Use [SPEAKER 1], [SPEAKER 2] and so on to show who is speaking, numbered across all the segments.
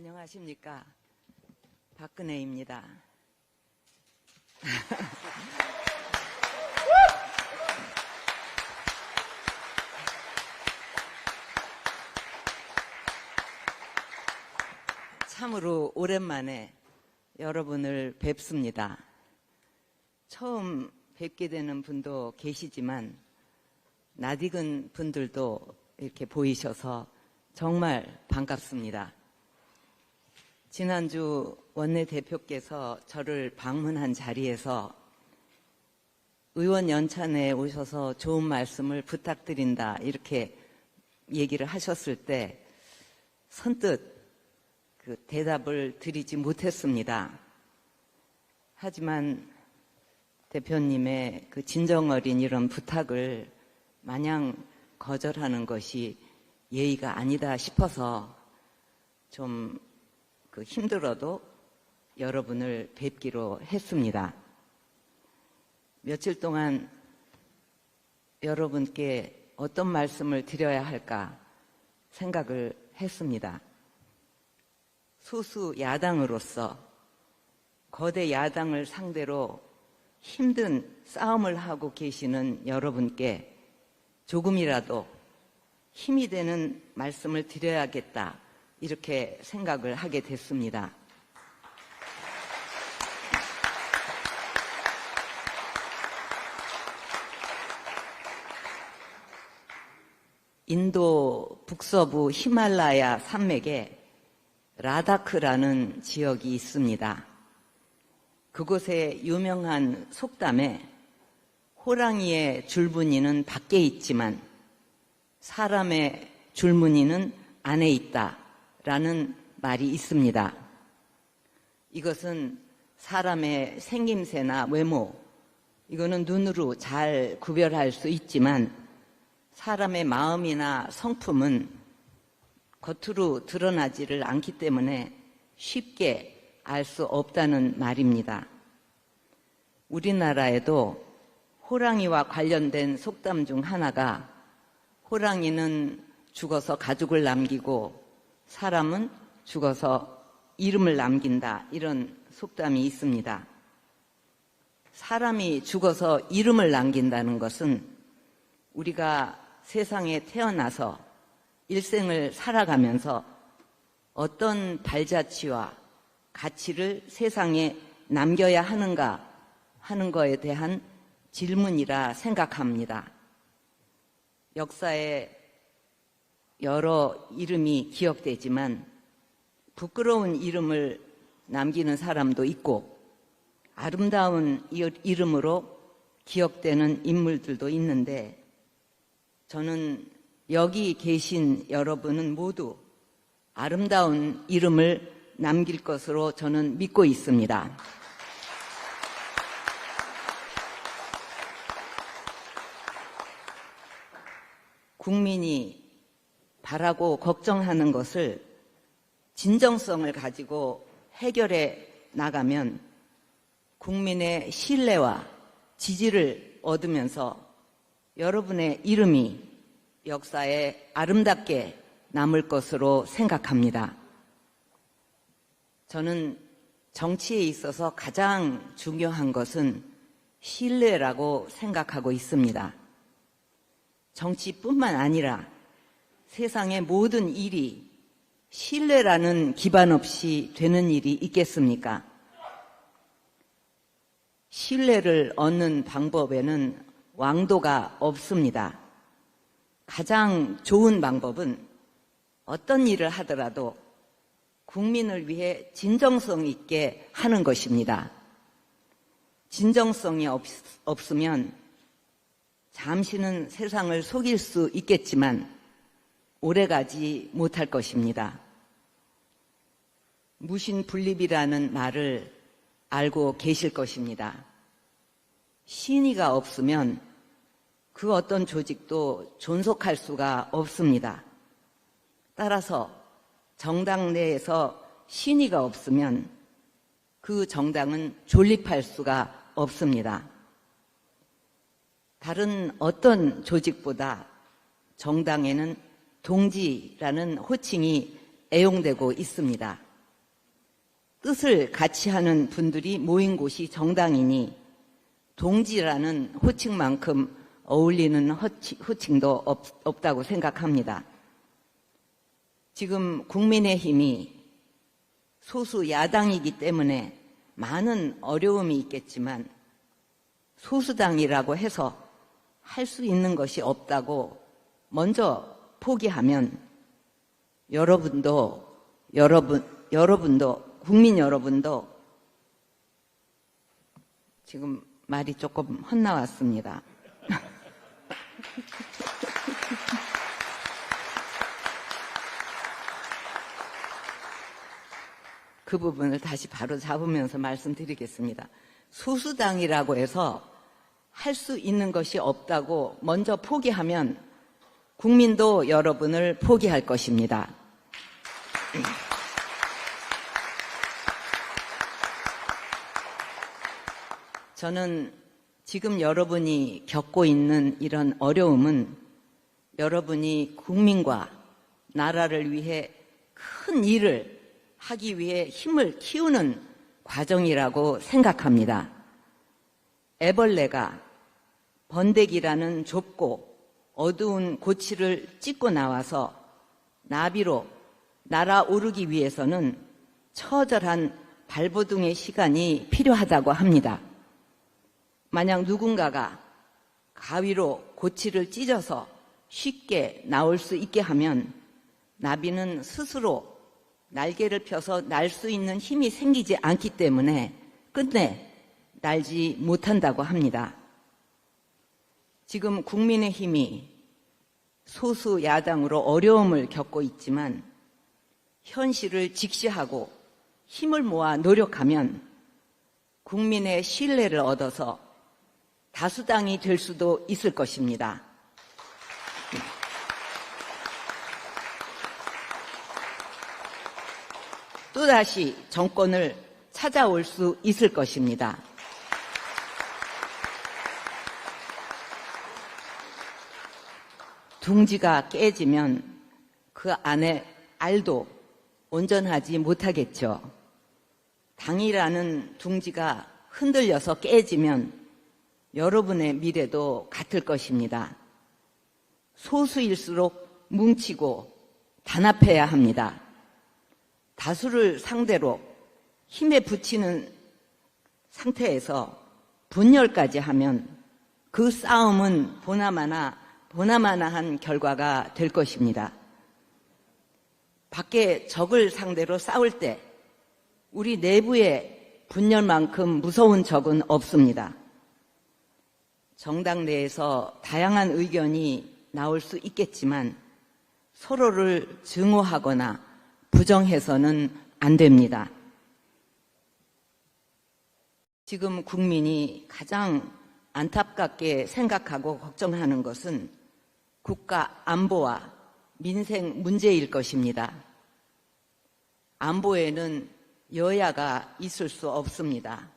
[SPEAKER 1] 안녕하십니까. 박근혜입니다. 참으로 오랜만에 여러분을 뵙습니다. 처음 뵙게 되는 분도 계시지만 낯익은 분들도 이렇게 보이셔서 정말 반갑습니다. 지난주 원내대표께서 저를 방문한 자리에서 의원 연찬에 오셔서 좋은 말씀을 부탁드린다 이렇게 얘기를 하셨을 때 선뜻 그 대답을 드리지 못했습니다. 하지만 대표님의 그 진정어린 이런 부탁을 마냥 거절하는 것이 예의가 아니다 싶어서 좀 힘들어도 여러분을 뵙기로 했습니다. 며칠 동안 여러분께 어떤 말씀을 드려야 할까 생각을 했습니다. 소수 야당으로서 거대 야당을 상대로 힘든 싸움을 하고 계시는 여러분께 조금이라도 힘이 되는 말씀을 드려야겠다 이렇게 생각을 하게 됐습니다. 인도 북서부 히말라야 산맥에 라다크라는 지역이 있습니다. 그곳의 유명한 속담에 호랑이의 줄무늬는 밖에 있지만 사람의 줄무늬는 안에 있다라는 말이 있습니다. 이것은 사람의 생김새나 외모, 이거는 눈으로 잘 구별할 수 있지만 사람의 마음이나 성품은 겉으로 드러나지를 않기 때문에 쉽게 알 수 없다는 말입니다. 우리나라에도 호랑이와 관련된 속담 중 하나가 호랑이는 죽어서 가죽을 남기고 사람은 죽어서 이름을 남긴다 이런 속담이 있습니다. 사람이 죽어서 이름을 남긴다는 것은 우리가 세상에 태어나서 일생을 살아가면서 어떤 발자취와 가치를 세상에 남겨야 하는가 하는 것에 대한 질문이라 생각합니다. 역사에 여러 이름이 기억되지만 부끄러운 이름을 남기는 사람도 있고 아름다운 이름으로 기억되는 인물들도 있는데 저는 여기 계신 여러분은 모두 아름다운 이름을 남길 것으로 저는 믿고 있습니다. 국민이 바라고 걱정하는 것을 진정성을 가지고 해결해 나가면 국민의 신뢰와 지지를 얻으면서 여러분의 이름이 역사에 아름답게 남을 것으로 생각합니다. 저는 정치에 있어서 가장 중요한 것은 신뢰라고 생각하고 있습니다. 정치뿐만 아니라 세상의 모든 일이 신뢰라는 기반 없이 되는 일이 있겠습니까? 신뢰를 얻는 방법에는 왕도가 없습니다. 가장 좋은 방법은 어떤 일을 하더라도 국민을 위해 진정성 있게 하는 것입니다. 진정성이 없으면 잠시는 세상을 속일 수 있겠지만 오래가지 못할 것입니다. 무신분립이라는 말을 알고 계실 것입니다. 신의가 없으면 그 어떤 조직도 존속할 수가 없습니다. 따라서 정당 내에서 신의가 없으면 그 정당은 존립할 수가 없습니다. 다른 어떤 조직보다 정당에는 동지라는 호칭이 애용되고 있습니다. 뜻을 같이 하는 분들이 모인 곳이 정당이니 동지라는 호칭만큼 어울리는 호칭도 없다고 생각합니다. 지금 국민의힘이 소수 야당이기 때문에 많은 어려움이 있겠지만 소수당이라고 해서 할 수 있는 것이 없다고 먼저 포기하면 국민 여러분도 지금 말이 조금 헛나왔습니다. 그 부분을 다시 바로 잡으면서 말씀드리겠습니다. 소수당이라고 해서 할 수 있는 것이 없다고 먼저 포기하면 국민도 여러분을 포기할 것입니다. 저는 지금 여러분이 겪고 있는 이런 어려움은 여러분이 국민과 나라를 위해 큰 일을 하기 위해 힘을 키우는 과정이라고 생각합니다. 애벌레가 번데기라는 좁고 어두운 고치를 찢고 나와서 나비로 날아오르기 위해서는 처절한 발버둥의 시간이 필요하다고 합니다. 만약 누군가가 가위로 고치를 찢어서 쉽게 나올 수 있게 하면 나비는 스스로 날개를 펴서 날 수 있는 힘이 생기지 않기 때문에 끝내 날지 못한다고 합니다. 지금 국민의힘이 소수 야당으로 어려움을 겪고 있지만 현실을 직시하고 힘을 모아 노력하면 국민의 신뢰를 얻어서 다수당이 될 수도 있을 것입니다. 또다시 정권을 찾아올 수 있을 것입니다. 둥지가 깨지면 그 안에 알도 온전하지 못하겠죠. 당이라는 둥지가 흔들려서 깨지면 여러분의 미래도 같을 것입니다. 소수일수록 뭉치고 단합해야 합니다. 다수를 상대로 힘에 부치는 상태에서 분열까지 하면 그 싸움은 보나마나한 결과가 될 것입니다. 밖에 적을 상대로 싸울 때 우리 내부의 분열만큼 무서운 적은 없습니다. 정당 내에서 다양한 의견이 나올 수 있겠지만 서로를 증오하거나 부정해서는 안 됩니다. 지금 국민이 가장 안타깝게 생각하고 걱정하는 것은 국가 안보와 민생 문제일 것입니다. 안보에는 여야가 있을 수 없습니다.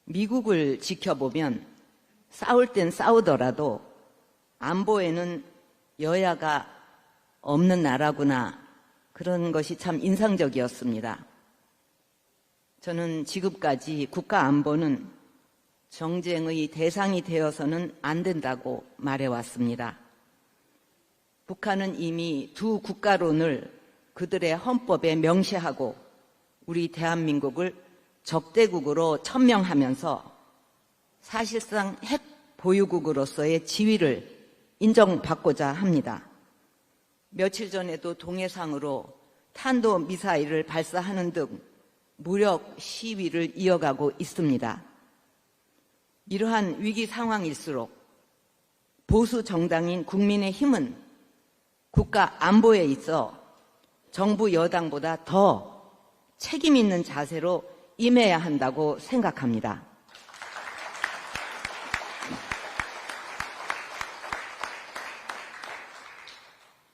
[SPEAKER 1] 미국을 지켜보면 싸울 땐 싸우더라도 안보에는 여야가 없는 나라구나, 그런 것이 참 인상적이었습니다. 저는 지금까지 국가 안보는 정쟁의 대상이 되어서는 안 된다고 말해왔습니다. 북한은 이미 두 국가론을 그들의 헌법에 명시하고 우리 대한민국을 적대국으로 천명하면서 사실상 핵 보유국으로서의 지위를 인정받고자 합니다. 며칠 전에도 동해상으로 탄도미사일을 발사하는 등 무력 시위를 이어가고 있습니다. 이러한 위기 상황일수록 보수 정당인 국민의힘은 국가 안보에 있어 정부 여당보다 더 책임 있는 자세로 임해야 한다고 생각합니다.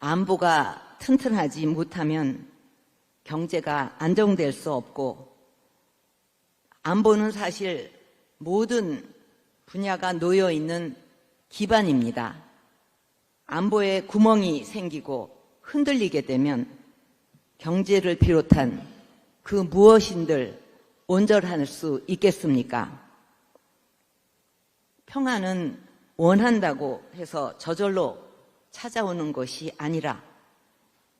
[SPEAKER 1] 안보가 튼튼하지 못하면 경제가 안정될 수 없고, 안보는 사실 모든 분야가 놓여 있는 기반입니다. 안보에 구멍이 생기고 흔들리게 되면 경제를 비롯한 그 무엇인들 온전할 수 있겠습니까? 평화는 원한다고 해서 저절로 찾아오는 것이 아니라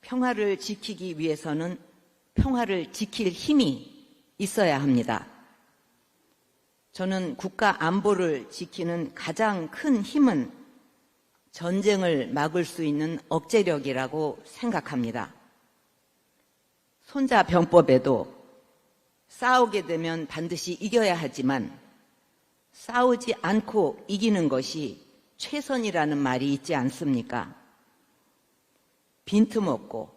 [SPEAKER 1] 평화를 지키기 위해서는 평화를 지킬 힘이 있어야 합니다. 저는 국가 안보를 지키는 가장 큰 힘은 전쟁을 막을 수 있는 억제력이라고 생각합니다. 손자병법에도 싸우게 되면 반드시 이겨야 하지만 싸우지 않고 이기는 것이 최선이라는 말이 있지 않습니까? 빈틈없고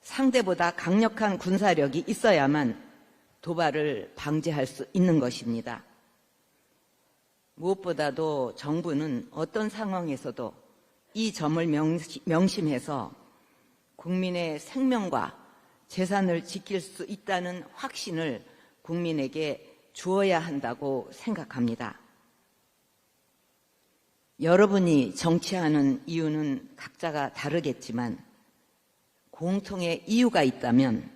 [SPEAKER 1] 상대보다 강력한 군사력이 있어야만 도발을 방지할 수 있는 것입니다. 무엇보다도 정부는 어떤 상황에서도 이 점을 명심해서 국민의 생명과 재산을 지킬 수 있다는 확신을 국민에게 주어야 한다고 생각합니다. 여러분이 정치하는 이유는 각자가 다르겠지만 공통의 이유가 있다면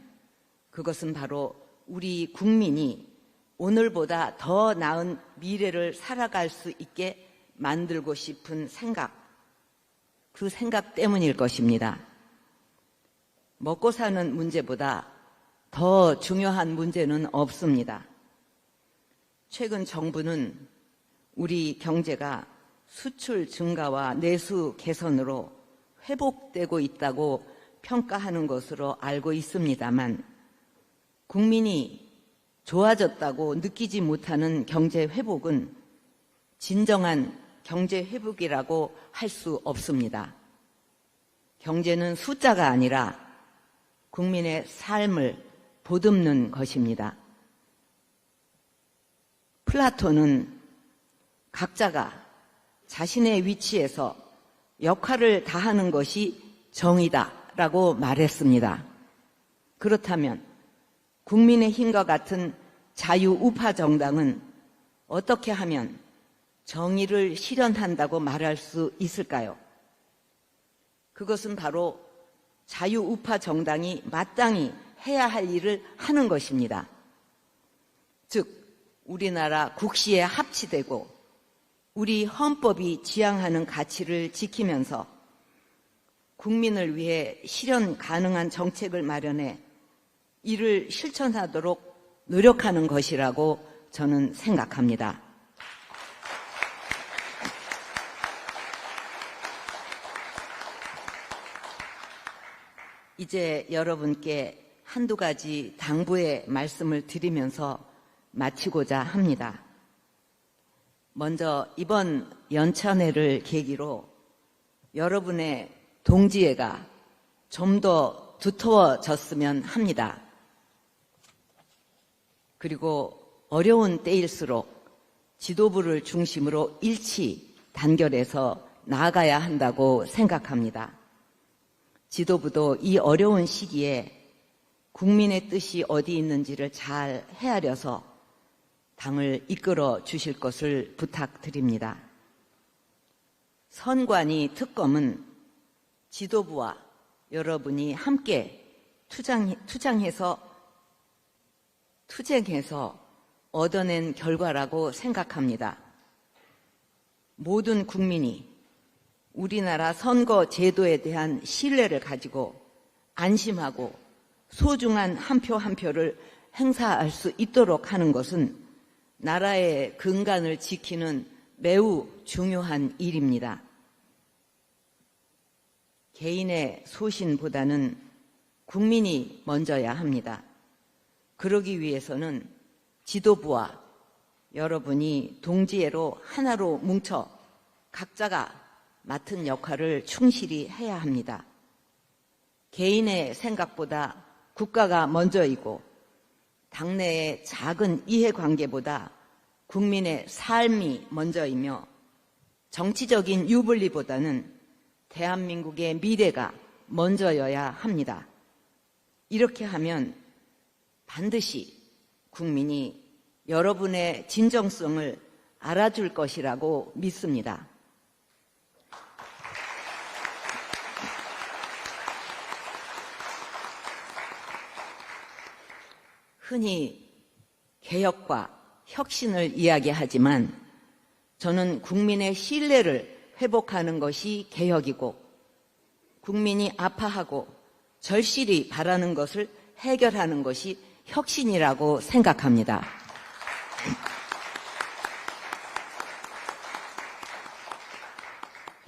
[SPEAKER 1] 그것은 바로 우리 국민이 오늘보다 더 나은 미래를 살아갈 수 있게 만들고 싶은 생각, 그 생각 때문일 것입니다. 먹고 사는 문제보다 더 중요한 문제는 없습니다. 최근 정부는 우리 경제가 수출 증가와 내수 개선으로 회복되고 있다고 평가하는 것으로 알고 있습니다만 국민이 좋아졌다고 느끼지 못하는 경제 회복은 진정한 경제 회복이라고 할 수 없습니다. 경제는 숫자가 아니라 국민의 삶을 보듬는 것입니다. 플라톤은 각자가 자신의 위치에서 역할을 다하는 것이 정의다라고 말했습니다. 그렇다면 국민의힘과 같은 자유우파 정당은 어떻게 하면 정의를 실현한다고 말할 수 있을까요? 그것은 바로 자유우파 정당이 마땅히 해야 할 일을 하는 것입니다. 즉, 우리나라 국시에 합치되고 우리 헌법이 지향하는 가치를 지키면서 국민을 위해 실현 가능한 정책을 마련해 이를 실천하도록 노력하는 것이라고 저는 생각합니다. 이제 여러분께 한두 가지 당부의 말씀을 드리면서 마치고자 합니다. 먼저 이번 연찬회를 계기로 여러분의 동지애가 좀 더 두터워졌으면 합니다. 그리고 어려운 때일수록 지도부를 중심으로 일치 단결해서 나아가야 한다고 생각합니다. 지도부도 이 어려운 시기에 국민의 뜻이 어디 있는지를 잘 헤아려서 당을 이끌어 주실 것을 부탁드립니다. 선관위 특검은 지도부와 여러분이 함께 투쟁해서 얻어낸 결과라고 생각합니다. 모든 국민이 우리나라 선거 제도에 대한 신뢰를 가지고 안심하고 소중한 한 표 한 표를 행사할 수 있도록 하는 것은 나라의 근간을 지키는 매우 중요한 일입니다. 개인의 소신보다는 국민이 먼저야 합니다. 그러기 위해서는 지도부와 여러분이 동지애로 하나로 뭉쳐 각자가 맡은 역할을 충실히 해야 합니다. 개인의 생각보다 국가가 먼저이고 당내의 작은 이해관계보다 국민의 삶이 먼저이며 정치적인 유불리보다는 대한민국의 미래가 먼저여야 합니다. 이렇게 하면 반드시 국민이 여러분의 진정성을 알아줄 것이라고 믿습니다. 흔히 개혁과 혁신을 이야기하지만 저는 국민의 신뢰를 회복하는 것이 개혁이고 국민이 아파하고 절실히 바라는 것을 해결하는 것이 혁신이라고 생각합니다.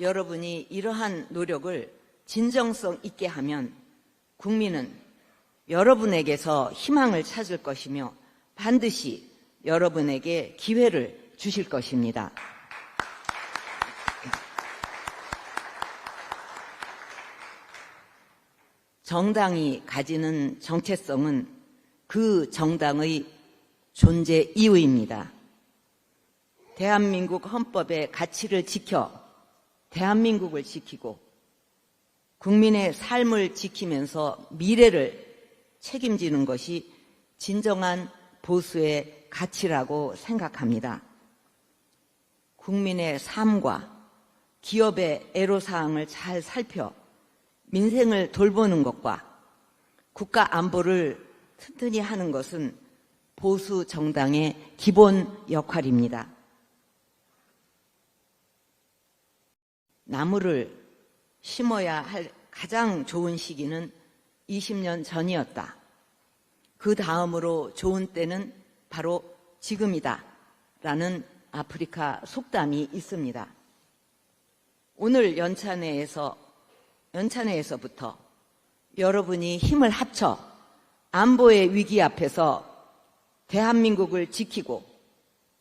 [SPEAKER 1] 여러분이 이러한 노력을 진정성 있게 하면 국민은 여러분에게서 희망을 찾을 것이며 반드시 여러분에게 기회를 주실 것입니다. 정당이 가지는 정체성은 그 정당의 존재 이유입니다. 대한민국 헌법의 가치를 지켜 대한민국을 지키고 국민의 삶을 지키면서 미래를 책임지는 것이 진정한 보수의 가치라고 생각합니다. 국민의 삶과 기업의 애로사항을 잘 살펴 민생을 돌보는 것과 국가 안보를 튼튼히 하는 것은 보수 정당의 기본 역할입니다. 나무를 심어야 할 가장 좋은 시기는 20년 전이었다. 그 다음으로 좋은 때는 바로 지금이다. 라는 아프리카 속담이 있습니다. 오늘 연찬회에서부터 여러분이 힘을 합쳐 안보의 위기 앞에서 대한민국을 지키고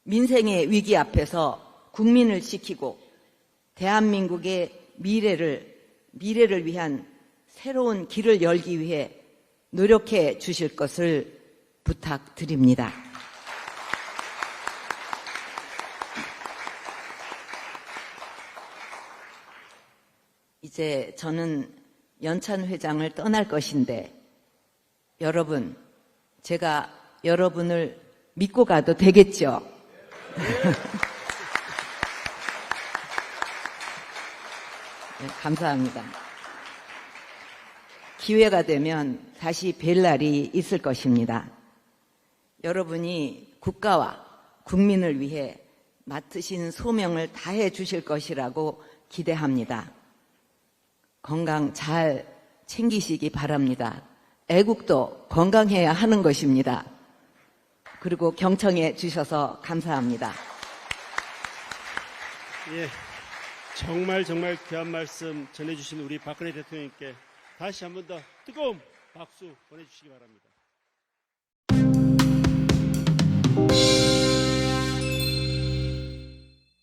[SPEAKER 1] 민생의 위기 앞에서 국민을 지키고 대한민국의 미래를 위한 새로운 길을 열기 위해 노력해 주실 것을 부탁드립니다. 이제 저는 연찬 회장을 떠날 것인데 여러분, 제가 여러분을 믿고 가도 되겠죠? 네, 감사합니다. 기회가 되면 다시 뵐 날이 있을 것입니다. 여러분이 국가와 국민을 위해 맡으신 소명을 다해 주실 것이라고 기대합니다. 건강 잘 챙기시기 바랍니다. 애국도 건강해야 하는 것입니다. 그리고 경청해 주셔서 감사합니다.
[SPEAKER 2] 예, 정말 귀한 말씀 전해주신 우리 박근혜 대통령님께 다시 한 번 더 뜨거운 박수 보내주시기 바랍니다.